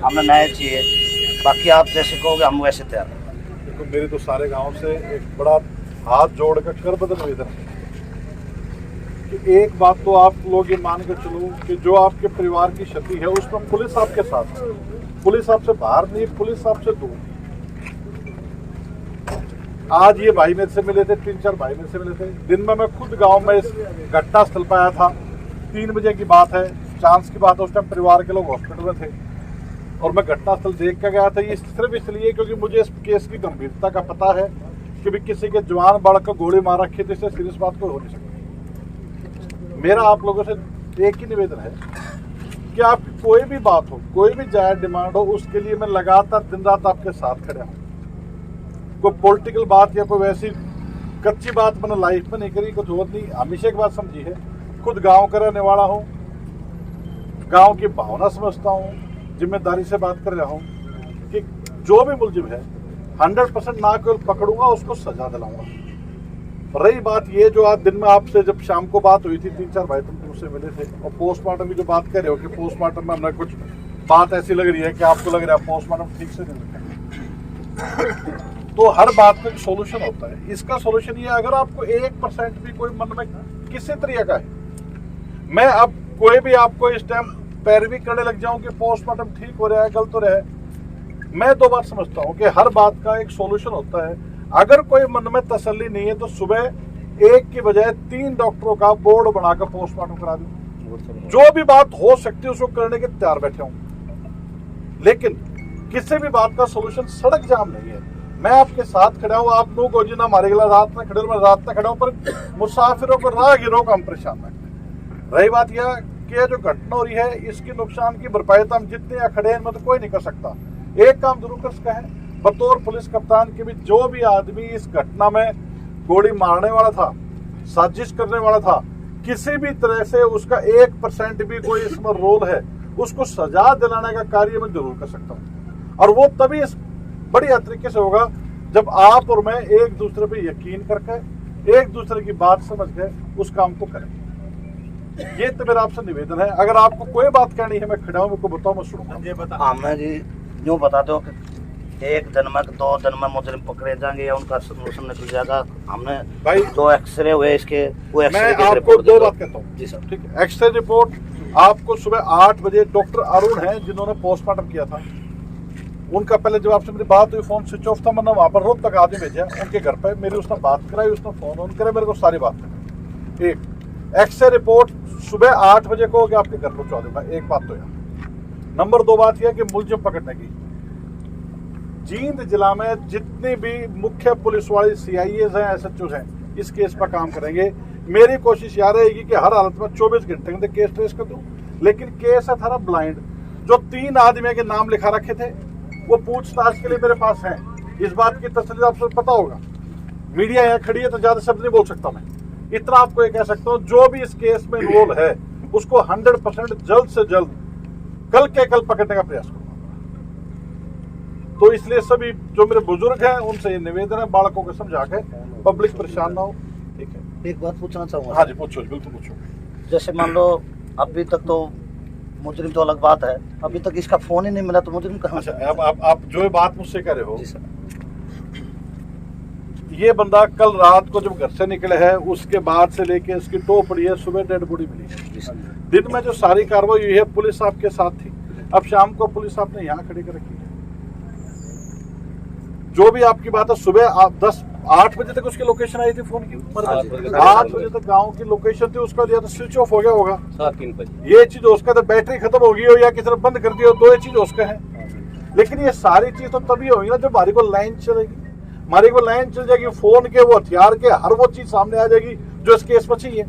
हमें न्याय चाहिए। बाकी आप जैसे कहोगे हम वैसे तैयार हैं। देखो मेरे तो सारे गांव से एक बड़ा हाथ जोड़कर करबद्ध निवेदन है कि एक बात तो आप लोग ये मान के चलो कि जो आपके परिवार की क्षति है उसमें पुलिस आपके साथ है, पुलिस आपसे बाहर नहीं, पुलिस आपसे दूर। आज ये भाई मेरे से मिले थे, 3-4 भाई मेरे से मिले थे। दिन में मैं खुद गांव में इस घटना स्थल पर आया था। 3 बजे की बात है, चांस की बात है, उस टाइम परिवार के लोग हॉस्पिटल में थे और मैं घटना स्थल देख कर गया था। ये सिर्फ इसलिए क्योंकि मुझे इस केस की गंभीरता का पता है कि भी किसी के जवान बालक को गोली मार रखी थी, इससे सीरियस बात कोई हो नहीं सकती। मेरा आप लोगों से एक ही निवेदन है कि आपकी कोई भी बात हो, कोई भी जायज डिमांड हो, उसके लिए मैं लगातार दिन रात आपके साथ खड़ा हूँ। कोई पॉलिटिकल बात या कोई वैसी कच्ची बात मैंने लाइफ में नहीं करी, कुछ और नहीं। हमेशा एक बात समझी है, खुद गांव का रहने वाला हूँ, गांव की भावना समझता हूँ, जिम्मेदारी से बात कर रहा हूँ कि जो भी मुलजिम है 100% ना केवल पकड़ूंगा, उसको सजा दिलाऊंगा। रही बात ये जो आज दिन में आपसे जब शाम को बात हुई थी, 3-4 भाई तुम मुझसे मिले थे और पोस्टमार्टम की जो बात कर रहे हो कि पोस्टमार्टम में हमने कुछ बात ऐसी लग रही है कि आपको लग रहा है पोस्टमार्टम ठीक से नहीं लिखा। तो हर बात का एक सोल्यूशन होता है। इसका सोल्यूशन ये, अगर आपको 1% भी कोई मन में किसी तरीके का है, मैं अब कोई भी आपको इस टाइम पैरवी करने लग जाऊं कि पोस्टमार्टम ठीक हो रहा है, गलत हो रहा है, मैं 2 बात समझता हूं कि हर बात का एक सोल्यूशन होता है। अगर कोई मन में तसल्ली नहीं है तो सुबह 1 की बजाय 3 डॉक्टरों का बोर्ड बनाकर पोस्टमार्टम करा दूं। जो भी बात हो सकती है उसको करने के तैयार बैठे हूं, लेकिन किसी भी बात का सोल्यूशन सड़क जाम नहीं है। मैं आपके साथ खड़ा हूं, आप लोग को जिन्हें हमारे गला रात में खड़े, मैं रात में खड़ा हूं, पर मुसाफिरों को, राहगीरों को हम परेशान न करें। रही बात यह कि जो घटना हो रही है, इसकी नुकसान की भरपाई तो हम जितने यहाँ खड़े हैं इनमें तो कोई नहीं कर सकता। एक काम जरूर कर सकते हैं, बतौर पुलिस कप्तान के भी, जो भी आदमी इस घटना में गोली मारने वाला था, साजिश करने वाला था, किसी भी तरह से उसका 1% भी कोई इसमें रोल है, उसको सजा दिलाने का कार्य मैं जरूर कर सकता हूँ। और वो तभी इस बढ़िया तरीके से होगा जब आप और मैं एक दूसरे पे यकीन करके, एक दूसरे की बात समझ के उस काम को करें। ये तो मेरा आपसे निवेदन है। अगर आपको कोई बात कहनी है, मैं खड़ा हूँ, मेरे को बताओ, मैं सुनूंगा। हमें जी यूँ बता दो कि 1 दिन में 2 दिन में मुजरिम पकड़े जाएंगे या उनका सोल्यूशन निकल जाएगा। हमने भाई 2 एक्सरे हुए इसके, वो एक्सरे मैं की आपको रिपोर्ट 2 बात कहता हूँ। जी सर। ठीक है, एक्सरे रिपोर्ट आपको सुबह 8 बजे डॉक्टर अरुण है जिन्होंने पोस्टमार्टम किया था, उनका पहले जब आपसे मेरी बात हुई, फोन स्विच ऑफ था, मैंने वहां पर रोज तक आदमी भेजा उनके घर पे, मेरी उसने बात कराई, उसने फोन ऑन करे, मेरे को सारी बात करी। एक एक्सरे रिपोर्ट सुबह 8 बजे को आपके घर पहुंचा दूंगा। एक बात तो यार। नंबर 2 बात यह कि मुलजिम पकड़ने की, जींद जिला में जितनी भी मुख्य पुलिस वाली CIAs हैं, SHOs हैं, इस केस पर काम करेंगे। मेरी कोशिश यह रहेगी कि हर हालत में 24 घंटे के अंदर केस ट्रेस कर दूं। लेकिन केस है थारा ब्लाइंड। जो 3 आदमी के नाम लिखा रखे थे वो पूछताछ के लिए मेरे पास हैं। इस बात की तसल्ली आपको पता होगा, मीडिया यहाँ खड़ी है तो ज्यादा शब्द नहीं बोल सकता मैं। इतना आपको ये कह सकता हूँ, जो भी इस केस में इन्वॉल्व है उसको 100% जल्द से जल्द कल के कल पकड़ने का प्रयास करूंगा। तो इसलिए सभी जो मेरे बुजुर्ग हैं उनसे ये निवेदन है, बालकों को समझा के पब्लिक परेशान ना हो। ठीक है, एक बात पूछना चाहूँगा। हाँ जी, पूछो, बिल्कुल पूछो। जैसे मान लो अभी तक तो मुजरिम तो अलग बात है, अभी तक इसका फोन ही नहीं मिला तो मुजरिम कहाँ से? अच्छा, अब आप जो बात मुझसे कह रहे हो, जी सर। ये बंदा कल रात को जब घर से निकले है, उसके बाद से लेके इसकी टो पड़ी है, सुबह डेड बॉडी मिली है। दिन में जो सारी कार्रवाई हुई है, पुलिस आपके साथ थी। अब शाम को पुलिस आपने यहाँ खड़ी कर रखी है। जो भी आपकी बात है, सुबह आप 8 बजे तक उसकी लोकेशन आई थी फोन की, 8 बजे तक गांव की लोकेशन थी, उसका लिया तो स्विच ऑफ हो गया होगा। 3 बजे ये चीज उसका तो बैटरी खत्म हो गई हो या किसी ने बंद कर दिया हो, 2 चीज उसका है। लेकिन ये सारी चीज तो तभी होगी ना जब हमारी को लाइन चलेगी। हमारी को लाइन चल जाएगी, फोन के, वो हथियार के, हर वो चीज सामने आ जाएगी जो इस केस में चाहिए।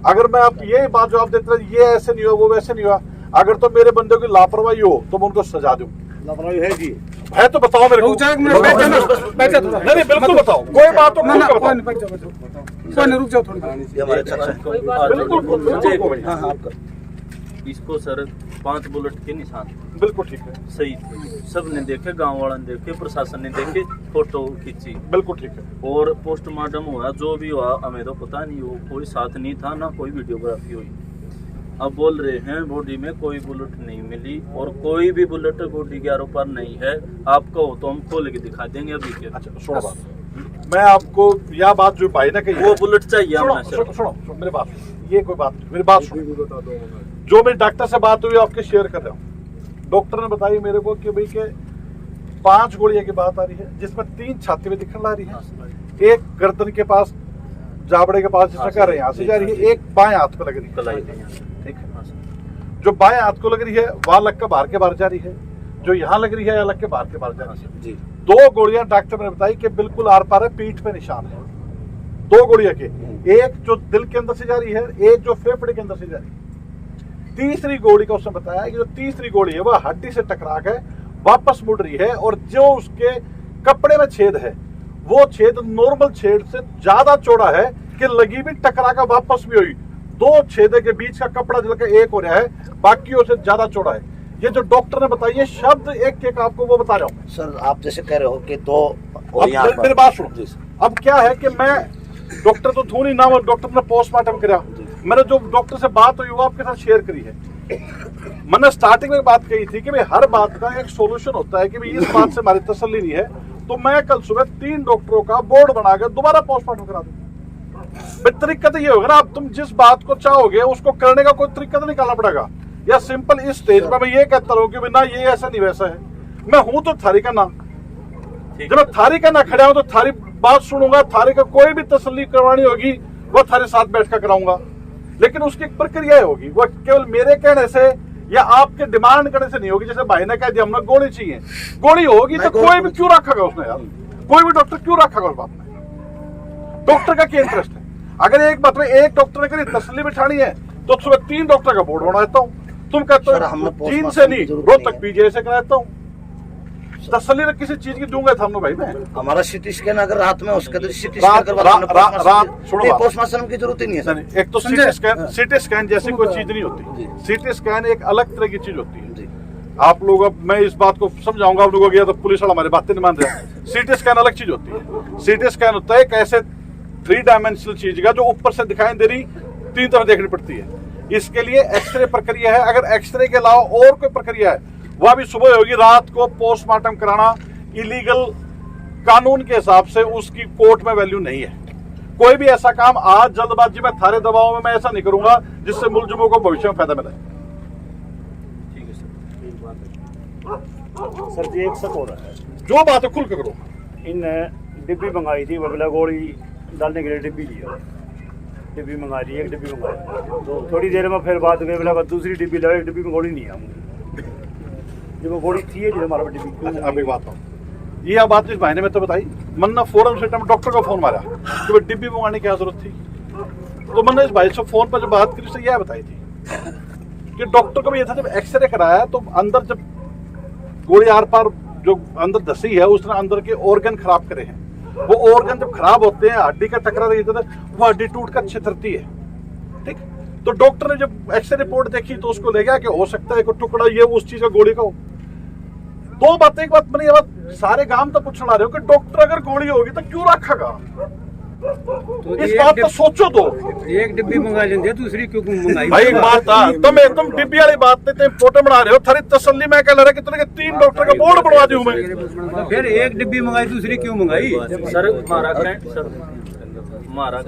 अगर मैं आप यही बात जवाब देते रहे, ये ऐसे नहीं हुआ, वो वैसे नहीं हुआ, अगर तो मेरे बंदे की लापरवाही हो तो मैं उनको सजा दूं। लापरवाही है जी, है तो बताओ मेरे को। नहीं, बिल्कुल बताओ, कोई बात तो खुल के बताओ। रुक जाओ थोड़ी। बिल्कुल। हाँ हाँ आपका इसको सर 5 बुलेट के निशान बिल्कुल ठीक है, सही थे। सब ने देखे, गांव वालों ने देखे, प्रशासन ने देखे, फोटो खींची, बिल्कुल ठीक है। और पोस्टमार्टम हुआ, जो भी हुआ हमें तो पता नहीं, वो कोई साथ नहीं था, ना कोई वीडियोग्राफी हुई। अब बोल रहे हैं बॉडी में कोई बुलेट नहीं मिली और कोई भी बुलेट बॉडी के आरोप पर नहीं है। आपको तो हम खोल के दिखा देंगे अभी के। अच्छा सुनो बात, मैं आपको यह बात जो भाई ने कही वो बुलेट चाहिए सुनो, हमें सुनो, सुनो, सुनो, मेरी बात सुनो। ये कोई बात नहीं, मेरी बात सुनो। जो मेरी डॉक्टर से बात हुई आपके शेयर कर रहा हूँ। डॉक्टर ने बताई मेरे को कि भाई के 5 गोलियां की बात आ रही है, जिसमें 3 छाती में दिखने ला रही है, एक गर्दन के पास जाबड़े के पास जिसमें कर रहे हैं यहाँ से जा रही है, एक बाएं हाथ पे लग रही है। कलाई ठीक है, जो बाएं हाथ को लग रही है वहां लग के बाहर के बाहर जा रही है, जो यहाँ लग रही है अलग के बाहर के बाहर जा रही है। जी 2 गोलियां डॉक्टर ने बताई कि बिल्कुल आर पार है, पीठ पे निशान है। 2 गोलियां के, एक जो दिल के अंदर से जा रही है, एक जो फेफड़े के अंदर से जा रही है। तीसरी गोली का उसने बताया कि जो तीसरी गोली है वह हड्डी से टकरा के वापस मुड़ रही है, और जो उसके कपड़े में छेद है वो छेद नॉर्मल छेद से ज्यादा चौड़ा है कि लगी भी टकरा का वापस भी हुई। 2 छेदे के बीच का कपड़ा जलकर एक हो रहा है, बाकियों से ज्यादा चौड़ा है। ये जो डॉक्टर ने बताई है शब्द एक एक आपको वो बता रहा हूँ। सर आप जैसे कह रहे हो कि 2 अब मेरी बात सुनो। अब क्या है कि मैं डॉक्टर तो थू नहीं ना, डॉक्टर ने पोस्टमार्टम किया, मैंने जो डॉक्टर से बात हुई वो आपके साथ शेयर करी है। मैंने स्टार्टिंग में बात कही थी कि भाई हर बात का एक सॉल्यूशन होता है कि भाई इस बात से हमारी तसल्ली नहीं है तो मैं कल सुबह 3 डॉक्टरों का बोर्ड बनाकर दोबारा पोस्टमार्टम करा दूंगा। भाई तरीका तो ये होगा ना, आप तुम जिस बात को चाहोगे उसको करने का कोई तरीका तो निकालना पड़ेगा, या सिंपल इस स्टेज पर मैं ये कहता रहूं कि भाई ना ये ऐसा नहीं वैसा है। मैं हूं तो थारी का ना, जब मैं थारी का ना खड़ा हूं तो थारी बात सुनूंगा, थारी का कोई भी तसल्ली करवानी होगी वो थारे साथ बैठकर कराऊंगा, लेकिन उसकी एक प्रक्रिया होगी, वो केवल मेरे कहने से या आपके डिमांड करने से नहीं होगी। जैसे भाई ने कह दिया हमने गोली चाहिए, गोली होगी तो कोई भी क्यों रखेगा उसने यार, कोई भी डॉक्टर क्यों रखेगा उस बात में? डॉक्टर का क्या इंटरेस्ट है? अगर एक बात में एक डॉक्टर ने करी तसल्ली बिठानी है तो सुबह 3 डॉक्टर का बोर्ड बना देता हूँ। तुम कहते हो चीन से नहीं रोहतक पीजीआई से कराता हूँ, तसल्ली तो किसी चीज की दूंगा था भाई मैं। हमारा सीटी स्कैन अगर रात में उसका तो सीटी रात स्कैन पोस्टमार्टम की जरूरत ही नहीं है सर। एक तो सीटी स्कैन जैसी कोई चीज नहीं होती, सीटी स्कैन एक अलग तरह की चीज होती है। आप लोग, अब मैं इस बात को समझाऊंगा, आप लोगों को गया तो पुलिस वाला हमारी बातें नहीं मान रहे। सीटी स्कैन अलग चीज होती है। सीटी स्कैन होता है एक ऐसे 3 डायमेंशनल चीज का जो ऊपर से दिखाई दे रही 3 तरफ देखनी पड़ती है। इसके लिए एक्सरे प्रक्रिया है, अगर एक्सरे के अलावा और कोई प्रक्रिया है वह भी सुबह होगी। रात को पोस्टमार्टम कराना इलीगल, कानून के हिसाब से उसकी कोर्ट में वैल्यू नहीं है। कोई भी ऐसा काम आज जल्दबाजी में थारे दबाव में मैं ऐसा नहीं करूंगा जिससे मुलजिमों को भविष्य में फायदा मिले। ठीक है सर, एक बात है। सर जी एक शक हो रहा है, जो बात है खुल के करो। इन डिब्बी मंगाई थी, बबला गोली डालने के लिए डिब्बी लिया, डिब्बी मंगा ली, एक डिब्बी मंगाई, तो थोड़ी देर में फिर बात गई, बोला दूसरी डिब्बी लाओ, एक डिब्बी में गोली नहीं है। जब वो गोली थी जो हमारा डिब्बी। अब एक बात हो, ये बात इस महीने में तो बताई, मन्ना फौरन से टाइम डॉक्टर को फोन मारा कि भाई डिब्बी मंगाने की क्या जरूरत थी। तो मैंने इस भाई से फोन पर जब बात करी उससे यह बताई थी कि डॉक्टर को भी ये था, जब एक्सरे कराया तो अंदर जब गोली आर पार जो अंदर धसी है उसने अंदर के ऑर्गन खराब करे हैं। वो ऑर्गन जब खराब होते हैं, हड्डी का टकरा रही है, वो हड्डी टूट कर छितरती है। ठीक, तो डॉक्टर ने जब एक्सरे रिपोर्ट देखी तो उसको ले गया कि हो सकता है कोई टुकड़ा ये उस चीज का गोली का हो। 2 बातें, एक बात मैंने ये बात सारे गांव तक पूछना रहे हो कि डॉक्टर अगर गोली होगी तो क्यों रखेगा? तो इस बात को सोचो। तो एक डिब्बी मंगा लेंगे, दूसरी क्यों मंगाई? भाई एक बात था, तुम डिब्बी वाली बात पे फोटो बना रहे हो, थारी तसल्ली मैं कह रहा कि 3 डॉक्टर का बोर्ड बनवा दूं मैं। फिर एक डिब्बी मंगाई, दूसरी क्यों मंगाई? सर मारा सर मारा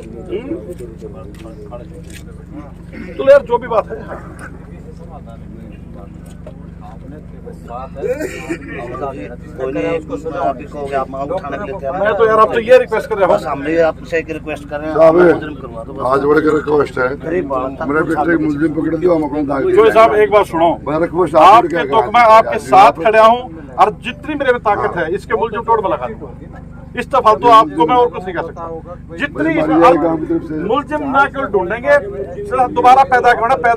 तो यार जो भी बात है कोई नहीं, आप ही कहोगे आप मांग उठाने के लिए तैयार मैं तो यार आपसे ये रिक्वेस्ट कर रहा बस हूँ। हम भी आपसे एक रिक्वेस्ट कर रहे हैं, साहब, आप मुजरिम करवा दो बस। आज बड़े का रिक्वेस्ट है, गरीब बात था। मेरे बेटे मुस्लिम पकड़ दिया, हम अपना दाग जो साहब एक बात सुनो, मैं रिक्वेस्ट आपके तो मैं आपके साथ खड़ा हूँ और जितनी मेरे में ताकत है इसके मुल्जिम तोड़ में लगा दूंगा। इस तरह तो आपको मैं और कुछ नहीं कह सकता। जितनी मुल्जिम ना केवल ढूंढेंगे, दोबारा पैदा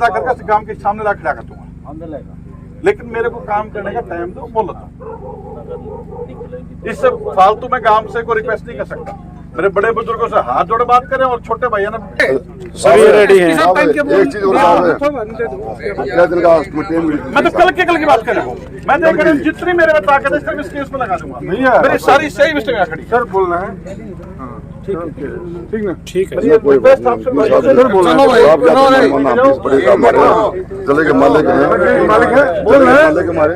करके गांव के सामने ला खड़ा कर दूंगा, लेकिन मेरे को काम करने का टाइम दो, मोहलत दो। इससे फालतू में गांव से कोई रिक्वेस्ट नहीं कर सकता। मेरे बड़े बुजुर्गों से हाथ जोड़े बात करें और छोटे भैया ना सभी रेडी हैं। एक चीज और साहब है, क्या दिन का मैं तो कल की बात कर रहा हूँ। मैं देख रहा हूँ जितनी मेरे में ताकत है इस केस में लगा दूंगा। मेरी सारी सही मिस्टेक खड़ी। सर बोलना है, ठीक ना? ठीक है ये रिक्वेस्ट आपसे चलो भाई चलेगा मालिक है मालिक है मालिक है